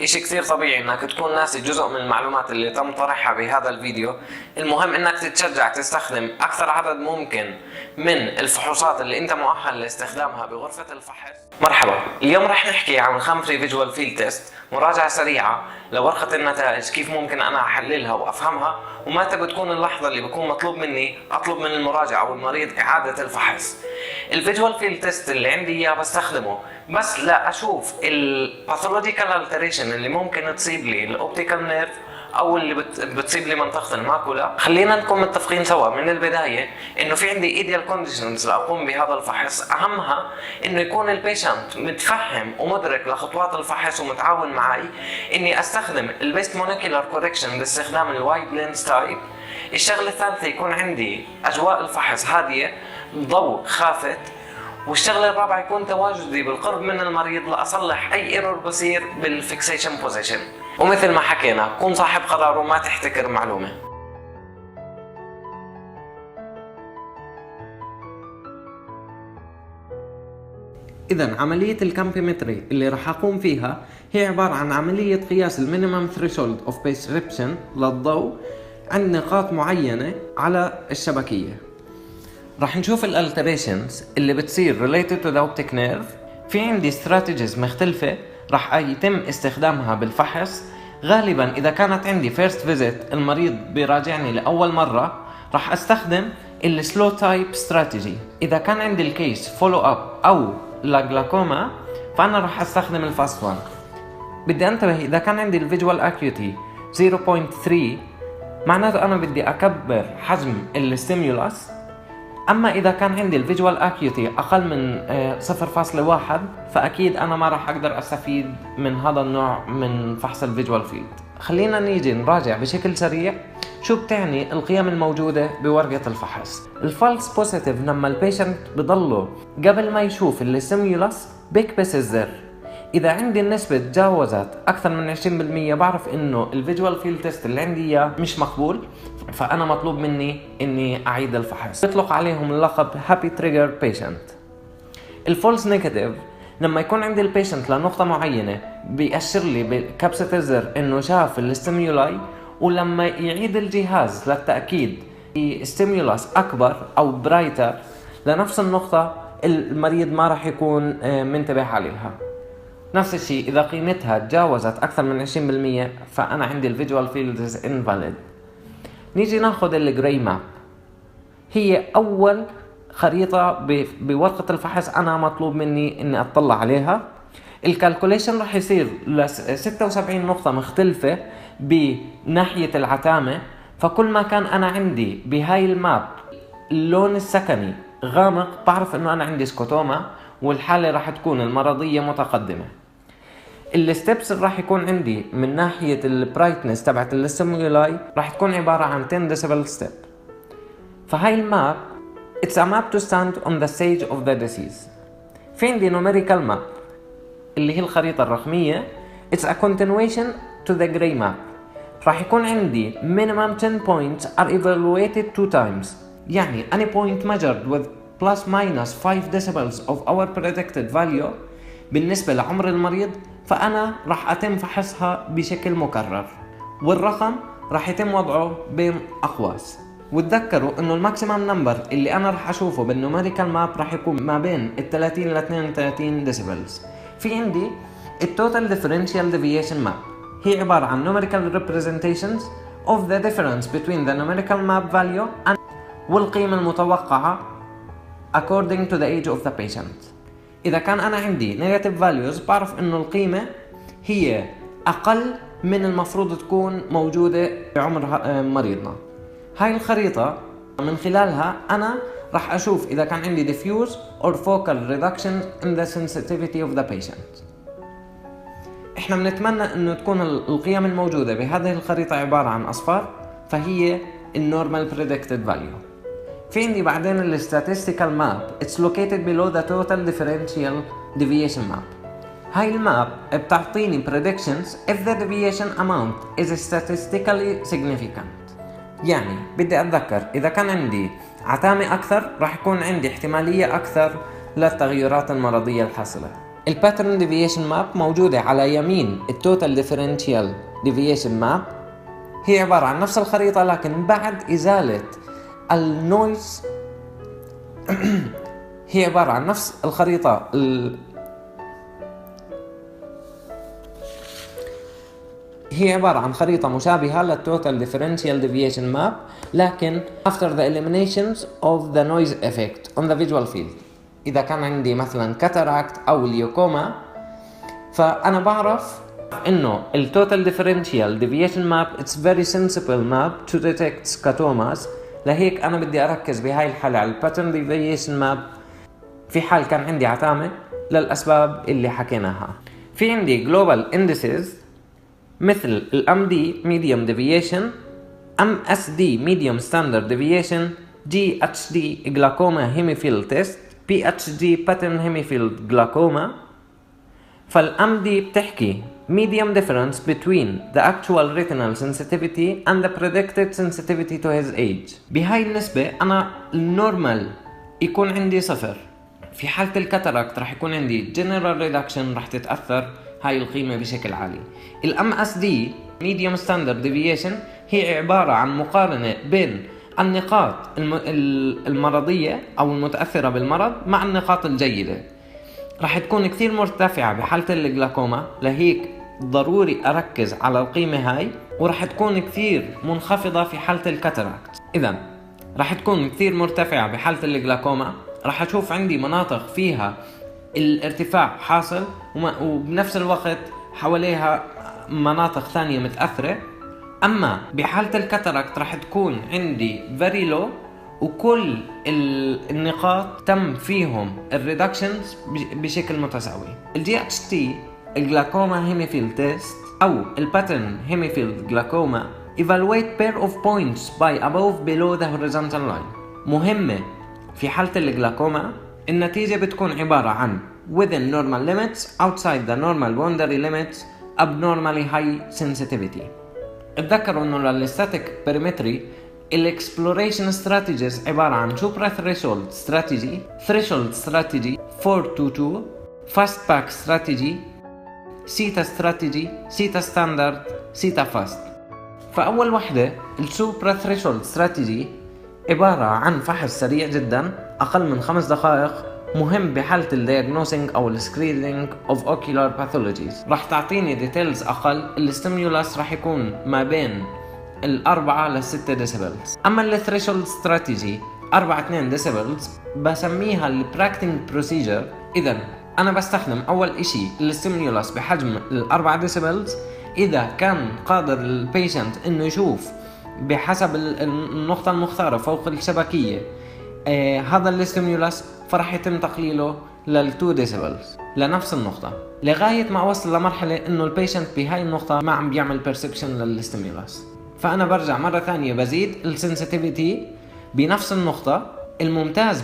اشي كثير طبيعي انك تكون ناسي جزء من المعلومات اللي تم طرحها بهذا الفيديو. المهم انك تتشجع تستخدم اكثر عدد ممكن من الفحوصات اللي انت مؤهل لاستخدامها بغرفة الفحص. مرحبا، اليوم رح نحكي عن 5 فيجوال فيلد تيست، مراجعة سريعة لورقة النتائج، كيف ممكن انا احللها وافهمها، ومتى بتكون اللحظة اللي بكون مطلوب مني اطلب من المراجع او المريض اعادة الفحص. الفيجوال فيلد تيست اللي عندي اياه بستخدمه بس لا اشوف الباثولوجيكال التريشن اللي ممكن تصيب لي الاوبتيكال نيرف او اللي بتصيب لي منطقه الماكولا. خلينا نكون متفقين سوا من البدايه انه في عندي ايديال كونديشنز لاقوم بهذا الفحص، اهمها انه يكون البيشنت متفهم ومدرك لخطوات الفحص ومتعاون معي اني استخدم البيست مونيكولار كوركشن باستخدام الوايد لينز تايب. الشغله الثالثه يكون عندي اجواء الفحص هاديه، ضوء خافت. والشغله الرابعه يكون تواجدي بالقرب من المريض لاصلح اي ايرور بصير بالفيكسيشن بوزيشن. ومثل ما حكينا كون صاحب قرار وما تحتكر معلومه. إذا عملية الكامبيمتري اللي راح أقوم فيها هي عبارة عن عملية قياس المينيمم ثريشولد اوف بيرسبشن للضوء عند نقاط معينة على الشبكية. راح نشوف الالتريشنز اللي بتصير related to the optic nerve. في عندي strategies مختلفة راح يتم استخدامها بالفحص. غالبا إذا كانت عندي first visit المريض بيراجعني لأول مرة راح أستخدم السلو تايب strategy. إذا كان عندي الكيس follow up أو لاجلاكوما فأنا راح أستخدم الفاست وان. بدي أنتبه إذا كان عندي الفيجوال أكيوتي 0.3 معناته أنا بدي أكبر حجم الستيمولاس. أما إذا كان عندي الفيجوال أكيوتي أقل من 0.1 فأكيد أنا ما راح أقدر أستفيد من هذا النوع من فحص الفيجوال فيلد. خلينا نيجي نراجع بشكل سريع شو بتعني القيم الموجودة بورقة الفحص. الفالس بوزيتيف لما البيشنت بضله قبل ما يشوف الستيمولاس بيكبس الزر. إذا عندي النسبة تجاوزت أكثر من 20% بعرف إنه الفيجوال فيلد تيست اللي عندي إياه مش مقبول، فأنا مطلوب مني إني أعيد الفحص. يطلق عليهم اللقب هابي تريجر بيشنت. الفولس نيجاتيف لما يكون عندي البيشنت لنقطة معينة بيأشر لي بكبسة الزر إنه شاف الستيمولاي، ولما يعيد الجهاز للتأكيد ستيمولاس أكبر أو برايتر لنفس النقطة المريض ما راح يكون منتبه عليها. نفس الشيء إذا قيمتها تجاوزت أكثر من 20% فأنا عندي الفيجوال فيلد invalid. نيجي ناخذ الجراي ماب، هي أول خريطة بورقة الفحص أنا مطلوب مني إني أطلع عليها. الكالكوليشن راح يصير ل 76 نقطة مختلفة بناحية العتامة. فكل ما كان أنا عندي بهاي الماب اللون السكني غامق بعرف إنه أنا عندي سكوتوما والحالة راح تكون المرضية متقدمة. الستبس راح يكون عندي من ناحية البرايتنس تبعت الستيمولاي راح تكون عبارة عن 10 ديسيبل ستيب. فهاي الماب it's a map to stand on the stage of the disease. في عندي numerical map اللي هي الخريطة الرقمية it's a continuation to the gray map. راح يكون عندي minimum 10 points are evaluated 2 times. يعني any point measured with plus minus 5 decibels of our predicted value بالنسبة لعمر المريض فأنا راح أتم فحصها بشكل مكرر، والرقم راح يتم وضعه بين أقواس. وتذكروا إنه الماكسيمم نمبر اللي أنا راح أشوفه بالنوميريكال ماب راح يكون ما بين 30 ل 32 ديسيبلز. في عندي التوتال ديفرنشال ديفيشن ماب، هي عبارة عن numerical representations of the difference between the numerical map value and والقيمة المتوقعة according to the age of the patient. إذا كان أنا عندي negative values بعرف إنه القيمة هي أقل من المفروض تكون موجودة بعمر مريضنا. هاي الخريطة من خلالها أنا راح أشوف إذا كان عندي diffuse or focal reduction in the sensitivity of the patient. إحنا بنتمنى إنه تكون القيم الموجودة بهذه الخريطة عبارة عن أصفار، فهي الnormal predicted value. في عندي بعدين ال statistical map it's located below the total differential deviation map. هاي الماب بتعطيني predictions if the deviation amount is statistically significant. يعني بدي أتذكر إذا كان عندي عتامة أكثر راح يكون عندي احتمالية أكثر للتغيرات المرضية الحاصلة. الباترن ديفيشن ماب موجودة على يمين التوتال ديفرنشيال ديفيشن ماب، هي عبارة عن نفس الخريطة لكن بعد إزالة النويز. هي عبارة عن نفس الخريطة هي عبارة عن خريطة مشابهة للتوتال ديفرنشيال ديفيشن ماب لكن after the eliminations of the noise effect on the visual field. إذا كان عندي مثلا كاتاراكت أو ليوكوما، فأنا بعرف إنه التوتال ديفرنشيال ديفيشن ماب it's very sensible map to detect scotomas. لهيك أنا بدي أركز بهاي الحالة على الباترن ديفيشن ماب في حال كان عندي عتامة للأسباب اللي حكيناها. في عندي global indices مثل ال MD medium deviation، MSD medium standard deviation، GHD glaucoma hemifield test، PHD pattern hemifield glaucoma. فال MD بتحكي medium difference between the actual retinal sensitivity and the predicted sensitivity to his age. بهاي النسبة أنا النورمال يكون عندي 0. في حالة الكاتاراكت رح يكون عندي general reduction رح تتأثر هاي القيمة بشكل عالي. ال MSD medium standard deviation هي عبارة عن مقارنة بين النقاط المرضية أو المتأثرة بالمرض مع النقاط الجيدة. رح تكون كثير مرتفعة بحالة الجلاكوما، لهيك ضروري أركز على القيمة هاي، ورح تكون كثير منخفضة في حالة الكاتاراكت. إذن رح تكون كثير مرتفعة بحالة الجلاكوما، رح أشوف عندي مناطق فيها الارتفاع حاصل وبنفس الوقت حواليها مناطق ثانية متأثرة. أما بحالة الكاتاراكت رح تكون عندي very low وكل النقاط تم فيهم الريدكشنز بشكل متساوي. الجي اتش تي الجلاكوما هيميفيلد تيست أو الباترن هيميفيلد جلاكوما evaluate pair of points by above below the horizontal line. مهمة في حالة الجلاكوما النتيجة بتكون عبارة عن within normal limits outside the normal boundary limits abnormally high sensitivity. اتذكروا انه للستاتيك بيريمتري الاكسبلوريشن ستراتيجيز عبارة عن سوبرا ثريشولد ستراتيجي، ثريشولد ستراتيجي، 422، فاست باك ستراتيجي، سيتا ستراتيجي، سيتا ستاندرد، سيتا فاست. فأول وحدة السوبرا ثريشولد ستراتيجي عبارة عن فحص سريع جدا أقل من 5 دقائق، مهم بحالة الدياغنوسينج أو السكرينينج of ocular pathologies. راح تعطيني ديتيلز أقل. الستيمولاس راح يكون ما بين 4 ل6 ديسيبلز. أما الثريشولد ستراتيجي 4-2 ديسيبلز بسميها البراكتينج بروسيجر. إذن أنا بستخدم أول إشي الستيمولاس بحجم 4 ديسيبلز إذا كان قادر البيشنت إنه يشوف بحسب النقطة المختارة فوق الشبكية هذا الاستيمولاس، فرح يتم تقليله لل2 ديسيبلز لنفس النقطة لغاية ما أوصل لمرحلة إنه البيشنت بهاي النقطة ما عم بيعمل بيرسبشن للاستيمولاس. فأنا برجع مرة ثانية بزيد السنسيتيفيتي بنفس النقطة. الممتاز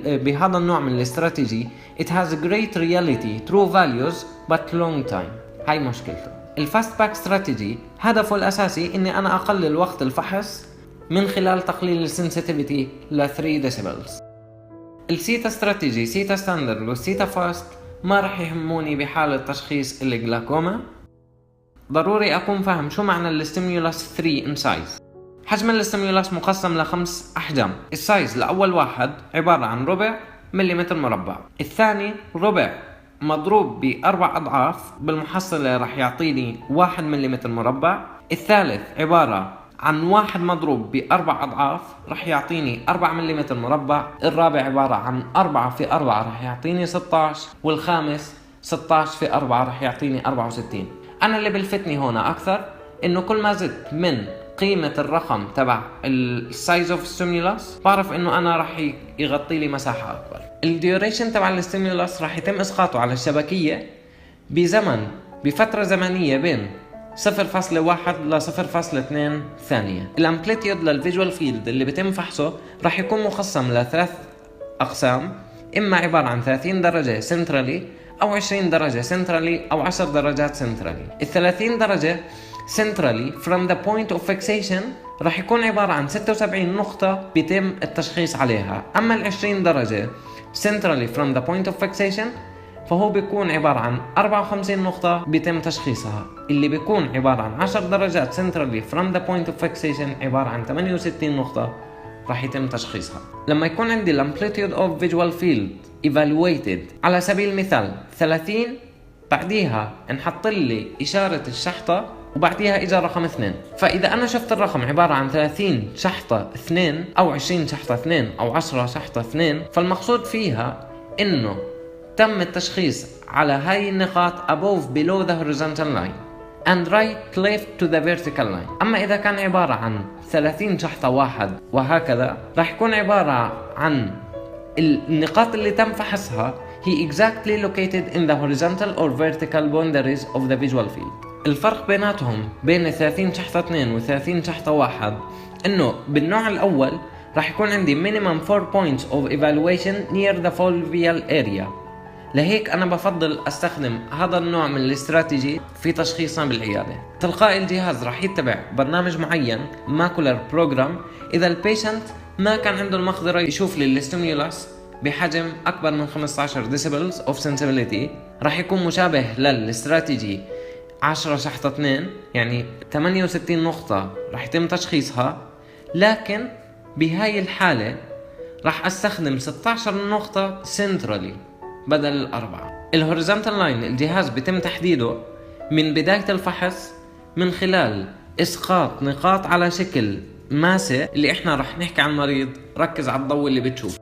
بهذا النوع من الاستراتيجي it has great reality true values but long time. هاي مشكلته. الفاست باك استراتيجي هدفه الأساسي إني أنا أقلل وقت الفحص من خلال تقليل السنسيتيفيتي ل 3 ديسيبلز. السيتا استراتيجي، سيتا ستاندرد والسيتا فاست ما رح يهموني بحالة تشخيص الجلاكوما. ضروري أكون فاهم شو معنى الاستيمولاس 3 in size. حجم الاستيمولاس مقسم ل5 أحجام. السايز لأول واحد عبارة عن ربع مليمتر مربع، الثاني ربع مضروب ب4 أضعاف بالمحصلة رح يعطيني 1 مليمتر مربع، الثالث عبارة عن 1 مضروب ب4 أضعاف رح يعطيني 4 مليمتر مربع، الرابع عبارة عن 4 في 4 رح يعطيني 16، والخامس 16 في 4 رح يعطيني 64. أنا اللي بلفتني هنا أكثر إنه كل ما زدت من قيمة الرقم تبع السايز اوف ستيمولاس بعرف إنه أنا رح يغطي لي مساحة أكبر. الديوريشن تبع الستيمولاس رح يتم إسقاطه على الشبكية بفترة زمنية بين 0.1 ل 0.2 ثانية. الامبليتيود للفيجوال فيلد اللي بيتم فحصه رح يكون مقسم ل3 أقسام، إما عبارة عن 30 درجة سنترالي أو 20 درجة سنترالي أو 10 درجات سنترالي. 30 درجة سنترالي from the point of fixation رح يكون عبارة عن 76 نقطة بيتم التشخيص عليها. أما 20 درجة سنترالي from the point of fixation فهو بيكون عبارة عن 54 نقطة بيتم تشخيصها، اللي بيكون عبارة عن 10 درجات centrally from the point of fixation عبارة عن 68 نقطة راح يتم تشخيصها. لما يكون عندي الامبليتيود اوف فيجوال فيلد evaluated على سبيل المثال 30، بعديها انحط لي إشارة الشحطة وبعديها إجا رقم 2. فإذا أنا شفت الرقم عبارة عن 30 شحطة 2 أو 20 شحطة 2 أو 10 شحطة 2، فالمقصود فيها إنه تم التشخيص على هاي النقاط above below the horizontal line and right left to the vertical line. أما إذا كان عبارة عن 30 شحطة 1 وهكذا، راح يكون عبارة عن النقاط اللي تم فحصها هي exactly located in the horizontal or vertical boundaries of the visual field. الفرق بيناتهم بين 30 شحطة 2 و 30 شحطة 1 إنه بالنوع الأول راح يكون عندي minimum 4 points of evaluation near the foveal area. لهيك أنا بفضل أستخدم هذا النوع من الاستراتيجي في تشخيصنا بالعيادة. تلقائي الجهاز راح يتبع برنامج معين ماكولر بروجرام إذا البيشنت ما كان عنده المقدرة يشوف لي الاستيمولس بحجم أكبر من 15 decibels of sensibility. راح يكون مشابه للاستراتيجي 10 شحطة 2، يعني 68 نقطة راح يتم تشخيصها، لكن بهاي الحالة راح أستخدم 16 نقطة centrally بدل الأربعة. الهوريزونتال لاين الجهاز بيتم تحديده من بداية الفحص من خلال إسقاط نقاط على شكل ماسة، اللي إحنا رح نحكي عن المريض ركز على الضوء اللي بتشوفه.